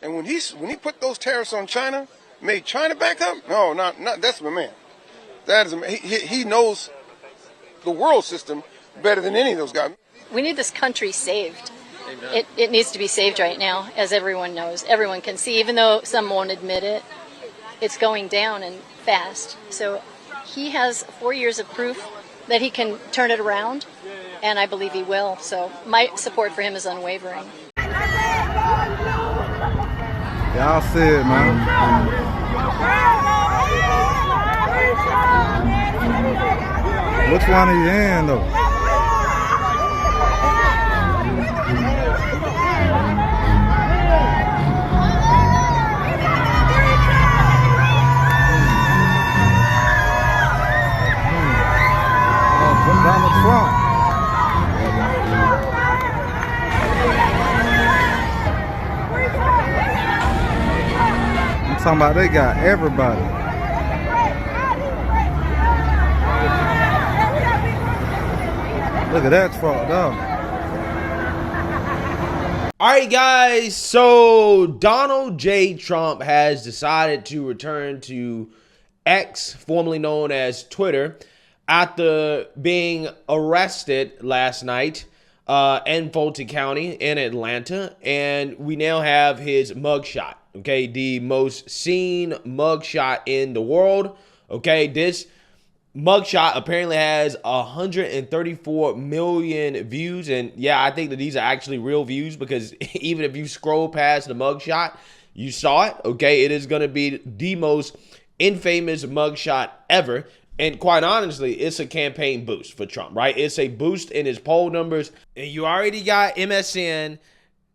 And when he put those tariffs on China, made China back up. No, not that's my man. That is he knows the world system better than any of those guys. We need this country saved. It needs to be saved right now, as everyone knows. Everyone can see, even though some won't admit it. It's going down and fast. So he has 4 years of proof that he can turn it around, and I believe he will. So my support for him is unwavering. Y'all see it, man. Which one are you in, though? Donald Trump. I'm talking about they got everybody. Look at that fucked up. All right, guys. So Donald J. Trump has decided to return to X, formerly known as Twitter, after being arrested last night in Fulton County in Atlanta. And we now have his mugshot, okay? The most seen mugshot in the world, okay? This mugshot apparently has 134 million views. And yeah, I think that these are actually real views, because even if you scroll past the mugshot, you saw it, okay? It is going to be the most infamous mugshot ever. And quite honestly, it's a campaign boost for Trump, right? It's a boost in his poll numbers. And you already got MSN,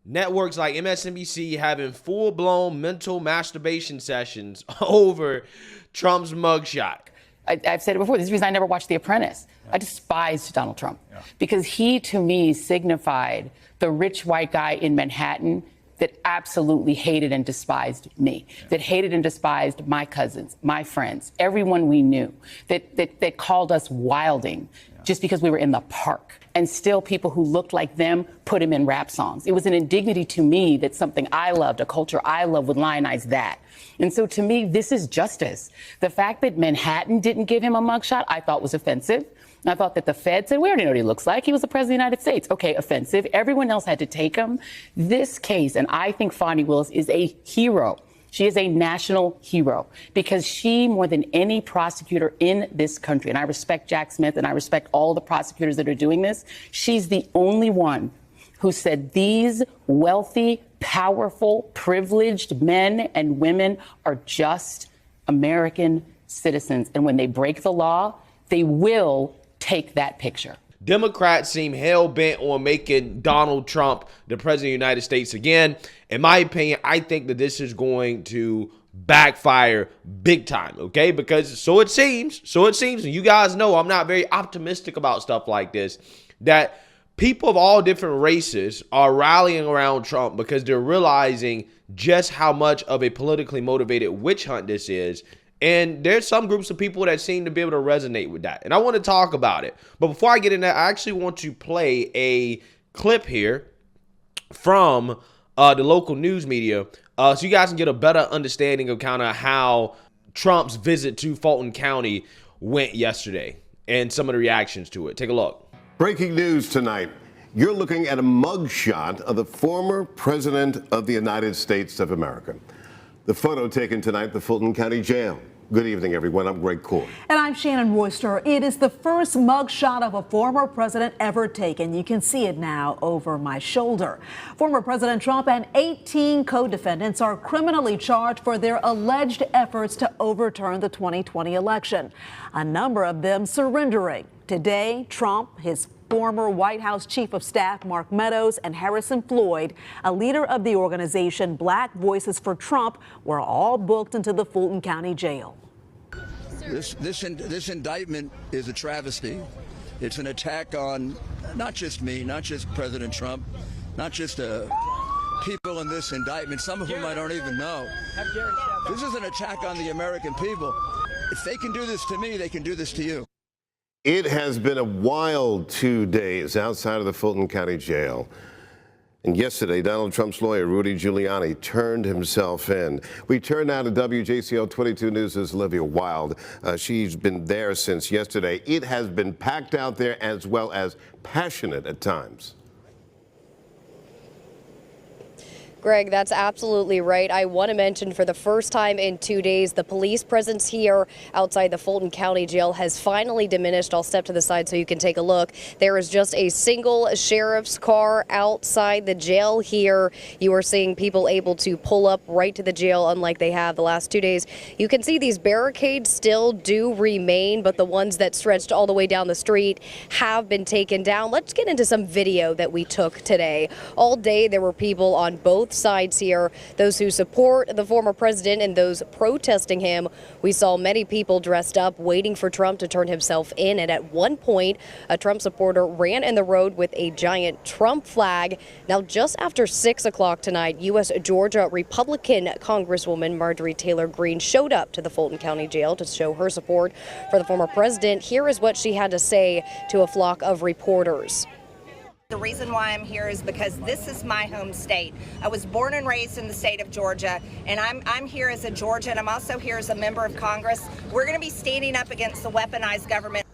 networks like MSNBC having full-blown mental masturbation sessions over Trump's mugshot. I've said it before, this is the reason I never watched The Apprentice. I despised Donald Trump because he, to me, signified the rich white guy in Manhattan that absolutely hated and despised me, that hated and despised my cousins, my friends, everyone we knew, that called us wilding just because we were in the park. And still people who looked like them put him in rap songs. It was an indignity to me that something I loved, a culture I love, would lionize that. And so to me, this is justice. The fact that Manhattan didn't give him a mugshot, I thought was offensive. I thought that the Fed said, we already know what he looks like. He was the president of the United States. Okay, offensive. Everyone else had to take him. This case, and I think Fonnie Willis is a hero. She is a national hero because she, more than any prosecutor in this country, and I respect Jack Smith and I respect all the prosecutors that are doing this, she's the only one who said these wealthy, powerful, privileged men and women are just American citizens. And when they break the law, they will take that picture. Democrats seem hell-bent on making Donald Trump the president of the United States again. In my opinion, I think that this is going to backfire big time, okay? Because so it seems, and you guys know I'm not very optimistic about stuff like this, that people of all different races are rallying around Trump because they're realizing just how much of a politically motivated witch hunt this is. And there's some groups of people that seem to be able to resonate with that. And I want to talk about it. But before I get into that, I actually want to play a clip here from the local news media so you guys can get a better understanding of kind of how Trump's visit to Fulton County went yesterday and some of the reactions to it. Take a look. Breaking news tonight. You're looking at a mugshot of the former president of the United States of America. The photo taken tonight at the Fulton County Jail. Good evening, everyone. I'm Greg Court. And I'm Shannon Royster. It is the first mugshot of a former president ever taken. You can see it now over my shoulder. Former President Trump and 18 co-defendants are criminally charged for their alleged efforts to overturn the 2020 election. A number of them surrendering. Today, Trump, his former White House Chief of Staff Mark Meadows, and Harrison Floyd, a leader of the organization Black Voices for Trump, were all booked into the Fulton County Jail. This indictment is a travesty. It's an attack on not just me, not just President Trump, not just people in this indictment, some of whom I don't even know. This is an attack on the American people. If they can do this to me, they can do this to you. It has been a wild 2 days outside of the Fulton County Jail. And yesterday, Donald Trump's lawyer, Rudy Giuliani, turned himself in. We turn now to WJCL 22 News' Olivia Wilde. She's been there since yesterday. It has been packed out there as well as passionate at times. Greg, that's absolutely right. I want to mention for the first time in 2 days, the police presence here outside the Fulton County Jail has finally diminished. I'll step to the side so you can take a look. There is just a single sheriff's car outside the jail here. You are seeing people able to pull up right to the jail, unlike they have the last 2 days. You can see these barricades still do remain, but the ones that stretched all the way down the street have been taken down. Let's get into some video that we took today. All day there were people on both sides here, those who support the former president and those protesting him. We saw many people dressed up waiting for Trump to turn himself in, and at one point a Trump supporter ran in the road with a giant Trump flag. Now, just after 6 o'clock tonight, U.S. Georgia Republican Congresswoman Marjorie Taylor Greene showed up to the Fulton County Jail to show her support for the former president. Here is what she had to say to a flock of reporters. The reason why I'm here is because this is my home state. I was born and raised in the state of Georgia, and I'm here as a Georgian. I'm also here as a member of Congress. We're going to be standing up against the weaponized government.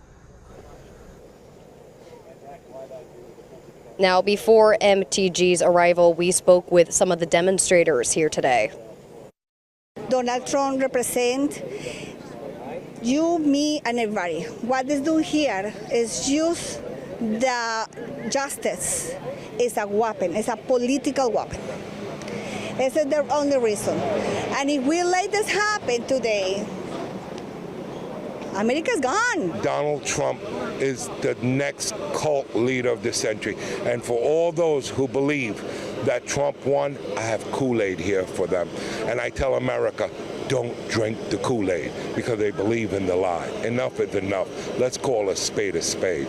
Now, before MTG's arrival, we spoke with some of the demonstrators here today. Donald Trump represents you, me, and everybody. What they do here is use the justice is a weapon, it's a political weapon. This is the only reason. And if we let this happen today, America's gone. Donald Trump is the next cult leader of the century. And for all those who believe that Trump won, I have Kool-Aid here for them. And I tell America, don't drink the Kool-Aid because they believe in the lie. Enough is enough. Let's call a spade a spade.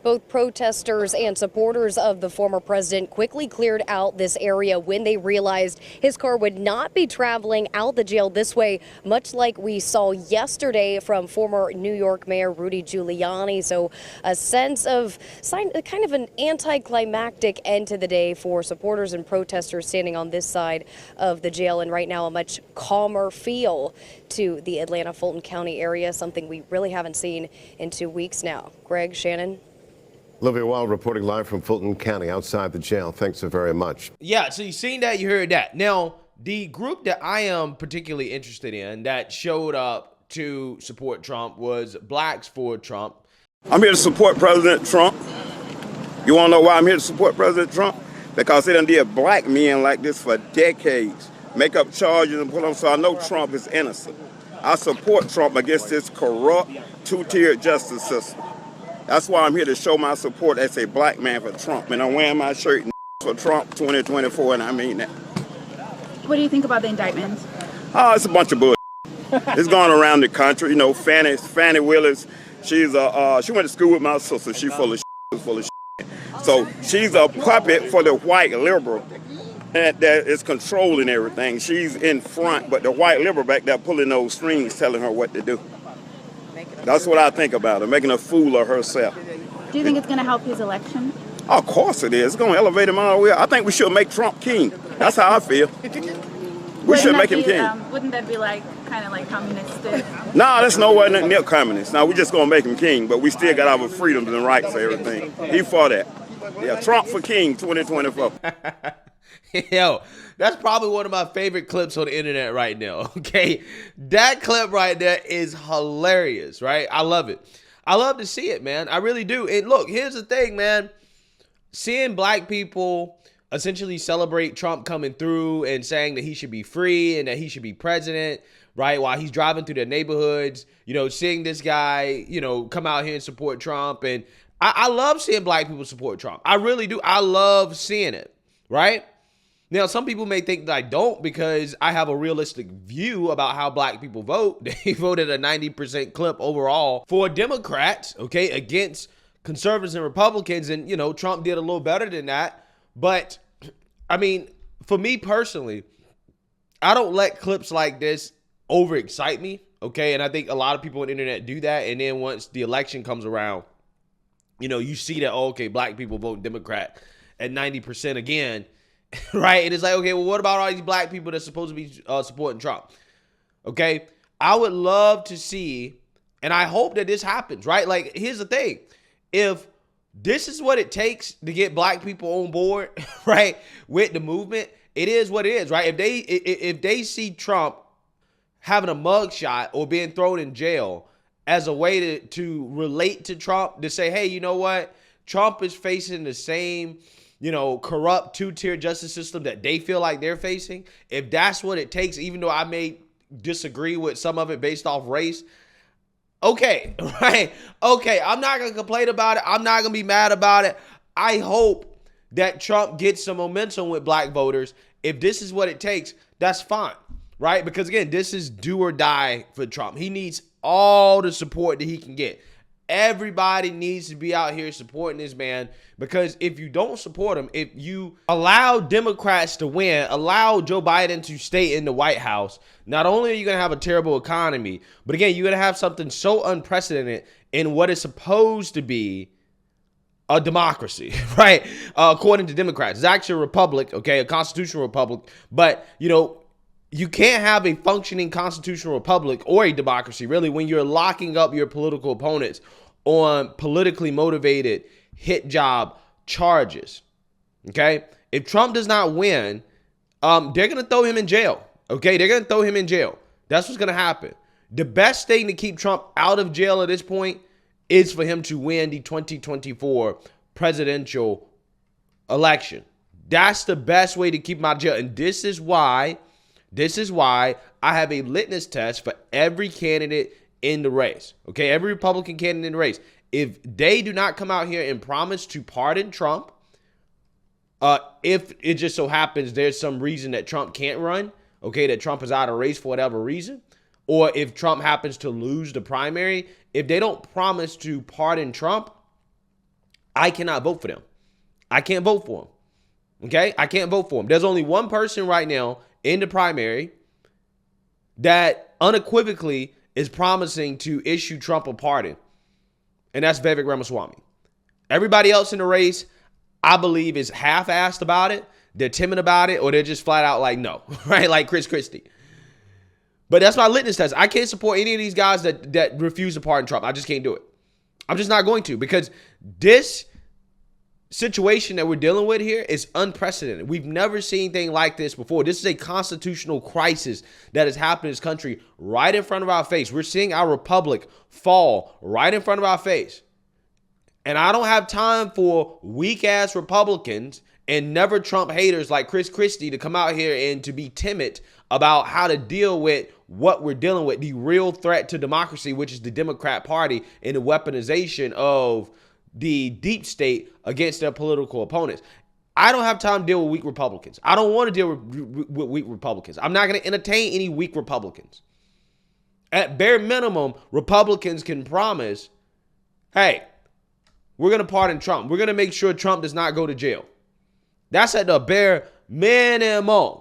Both protesters and supporters of the former president quickly cleared out this area when they realized his car would not be traveling out the jail this way, much like we saw yesterday from former New York Mayor Rudy Giuliani. So a sense of kind of an anticlimactic end to the day for supporters and protesters standing on this side of the jail, and right now a much calmer feel to the Atlanta Fulton County area, something we really haven't seen in 2 weeks now. Greg, Shannon. Olivia Wilde reporting live from Fulton County outside the jail. Thanks so very much. Yeah, so you seen that, you heard that. Now, the group that I am particularly interested in that showed up to support Trump was Blacks for Trump. I'm here to support President Trump. You want to know why I'm here to support President Trump? Because they done did black men like this for decades. Make up charges and put them, so I know Trump is innocent. I support Trump against this corrupt, two-tiered justice system. That's why I'm here to show my support as a black man for Trump. And I'm wearing my shirt for Trump 2024, and I mean that. What do you think about the indictments? Oh, it's a bunch of bullshit. It's going around the country. You know, Fannie Willis, she went to school with my sister. She's full of shit. So she's a puppet for the white liberal that is controlling everything. She's in front, but the white liberal back there pulling those strings, telling her what to do. That's what I think about her, making a fool of herself. Do you think it's going to help his election? Of course it is. It's going to elevate him all the way. I think we should make Trump king. That's how I feel. We should make him king. Wouldn't that be kind of like communistic? No, that's nowhere near communist. Now, we're just going to make him king, but we still got our freedoms and rights and everything. He for that. Yeah, Trump for king 2024. Yo, that's probably one of my favorite clips on the internet right now, okay? That clip right there is hilarious, right? I love it. I love to see it, man. I really do. And look, here's the thing, man. Seeing black people essentially celebrate Trump coming through and saying that he should be free and that he should be president, right, while he's driving through their neighborhoods, you know, seeing this guy, you know, come out here and support Trump. And I love seeing black people support Trump. I really do. I love seeing it, right? Now, some people may think that I don't because I have a realistic view about how black people vote. They voted a 90% clip overall for Democrats, okay, against conservatives and Republicans. And, you know, Trump did a little better than that. But, I mean, for me personally, I don't let clips like this overexcite me, okay? And I think a lot of people on the internet do that. And then once the election comes around, you see that, okay, black people vote Democrat at 90% again, right? And it's like, okay, well, what about all these black people that's supposed to be supporting Trump? Okay, I would love to see, and I hope that this happens, right? Like, here's the thing. If this is what it takes to get black people on board, right, with the movement, it is what it is, right? If they see Trump having a mugshot or being thrown in jail as a way to relate to Trump, to say, hey, you know what? Trump is facing the same, corrupt two-tier justice system that they feel like they're facing. If that's what it takes, even though I may disagree with some of it based off race, okay, right? Okay, I'm not going to complain about it. I'm not going to be mad about it. I hope that Trump gets some momentum with black voters. If this is what it takes, that's fine, right? Because, again, this is do or die for Trump. He needs all the support that he can get. Everybody needs to be out here supporting this man, because if you don't support him, if you allow Democrats to win, allow Joe Biden to stay in the White House, not only are you going to have a terrible economy, but again, you're going to have something so unprecedented in what is supposed to be a democracy, right? According to Democrats, it's actually a republic, okay, a constitutional republic, but you can't have a functioning constitutional republic or a democracy, really, when you're locking up your political opponents on politically motivated hit job charges, okay? If Trump does not win, they're going to throw him in jail, okay? They're going to throw him in jail. That's what's going to happen. The best thing to keep Trump out of jail at this point is for him to win the 2024 presidential election. That's the best way to keep him out of jail, and this is why I have a litmus test for every candidate in the race, okay? Every Republican candidate in the race. If they do not come out here and promise to pardon Trump, if it just so happens there's some reason that Trump can't run, okay, that Trump is out of race for whatever reason, or if Trump happens to lose the primary, if they don't promise to pardon Trump, I cannot vote for them. I can't vote for him, okay? I can't vote for him. There's only one person right now in the primary that unequivocally is promising to issue Trump a pardon, and that's Vivek Ramaswamy. Everybody else in the race, I believe, is half-assed about it. They're timid about it, or they're just flat out like, no, right? Like Chris Christie. But that's my litmus test. I can't support any of these guys that refuse to pardon Trump. I just can't do it. I'm just not going to, because this situation that we're dealing with here is unprecedented. We've never seen anything like this before. This is a constitutional crisis that has happened in this country right in front of our face. We're seeing our republic fall right in front of our face. And I don't have time for weak-ass Republicans and never Trump haters like Chris Christie to come out here and to be timid about how to deal with what we're dealing with, the real threat to democracy, which is the Democrat Party and the weaponization of the deep state against their political opponents. I don't have time to deal with weak Republicans. I don't want to deal with weak Republicans. I'm not going to entertain any weak Republicans. At bare minimum, Republicans can promise, hey, we're going to pardon Trump. We're going to make sure Trump does not go to jail. That's at the bare minimum.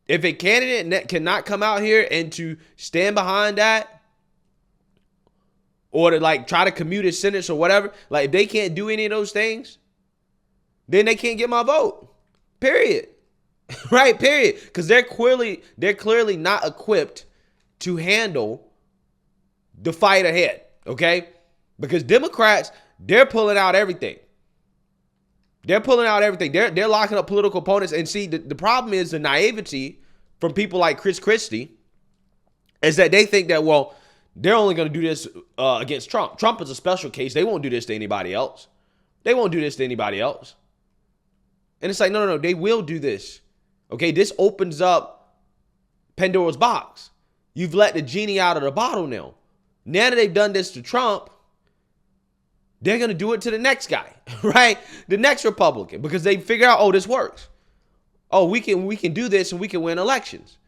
If a candidate cannot come out here and to stand behind that, or to try to commute his sentence or whatever, if they can't do any of those things, then they can't get my vote. Period. Right? Period. Because they're clearly not equipped to handle the fight ahead. Okay? Because Democrats, they're pulling out everything. They're pulling out everything. They're locking up political opponents. And see, the problem is the naivety from people like Chris Christie is that they think that, well, they're only going to do this against Trump. Trump is a special case. They won't do this to anybody else. They won't do this to anybody else. And it's like, no, they will do this. Okay, this opens up Pandora's box. You've let the genie out of the bottle now. Now that they've done this to Trump, they're going to do it to the next guy, right? The next Republican, because they figure out, oh, this works. Oh, we can do this and we can win elections.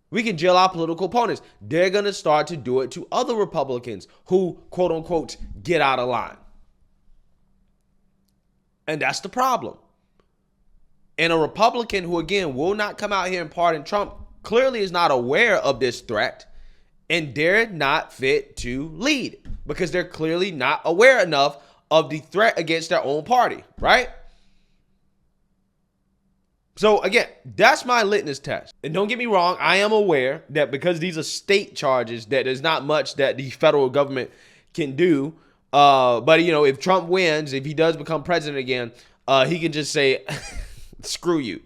We can jail our political opponents. They're going to start to do it to other Republicans who, quote unquote, get out of line. And that's the problem. And a Republican who, again, will not come out here and pardon Trump clearly is not aware of this threat, and they're not fit to lead. because they're clearly not aware enough of the threat against their own party, right? So again, that's my litmus test. And don't get me wrong, I am aware that because these are state charges, that there's not much that the federal government can do. But if Trump wins, if he does become president again, he can just say, screw you.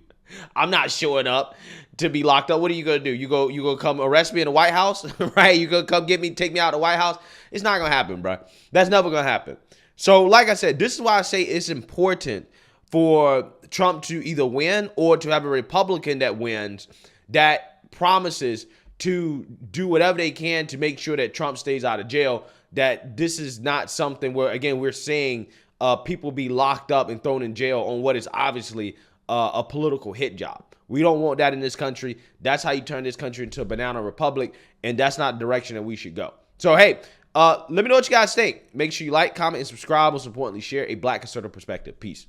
I'm not showing up to be locked up. What are you going to do? You go come arrest me in the White House, right? You going to come take me out of the White House? It's not going to happen, bro. That's never going to happen. So like I said, this is why I say it's important for Trump to either win or to have a Republican that wins that promises to do whatever they can to make sure that Trump stays out of jail, that this is not something where, again, we're seeing people be locked up and thrown in jail on what is obviously a political hit job. We don't want that in this country. That's how you turn this country into a banana republic, and that's not the direction that we should go. So, hey, let me know what you guys think. Make sure you like, comment, and subscribe. Most importantly, share a Black conservative perspective. Peace.